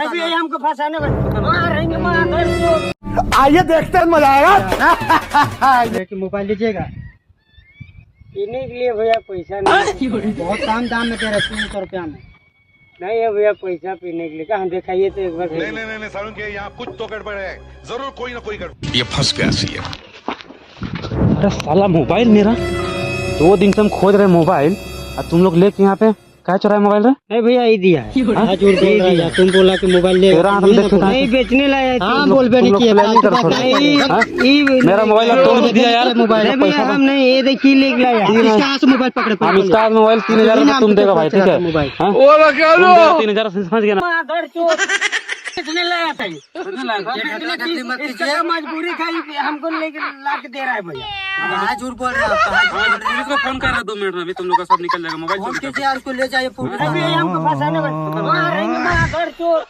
अभी हमको फंसाने मारेंगे मार। आइए देखते हैं, मजा आएगा। मोबाइल लीजिएगा। पीने के लिए भैया पैसा नहीं, बहुत कम दाम में दे रहे 300 रुपया में। नहीं है भैया पैसा पीने के लिए, कहाँ दिखाइए तो एक बार। नहीं सारुण के यहाँ कुछ तो गड़बड़ है, जरूर कोई ना कोई गड़बड़। ये फंस गया सी है। अरे साला मोबाइल मेरा 2 दिन से हम खोज रहे मोबाइल, और तुम लोग लेके यहाँ पे क्या चुराए मोबाइल रे? नहीं भैया ये दिया है। हाँ झूठ बोल रहा है, तुम बोला कि मोबाइल ले नहीं बेचने लाया। हाँ बोल भी नहीं किया। मेरा मोबाइल तोड़ भी दिया यार। मोबाइल भैया हम नहीं, ये देखिए लेके लाया। इसका से मोबाइल पकड़े, हम इसका मोबाइल 3000 रुपये तुम देगा भाई, ठीक है? मोबाइल 3000 समझ गया ना? बेचने लाया था, इसका मजबूरी खाई हमको लेके ला के दे रहा है भैया। हाँ झूठ बोल रहा है। फोन कर रहा 2 मिनट में, अभी तुम लोग का सब निकल जाएगा मोबाइल। हम किसी यार को ले जाइए, हमको फंसाने मारेंगे मार चोर।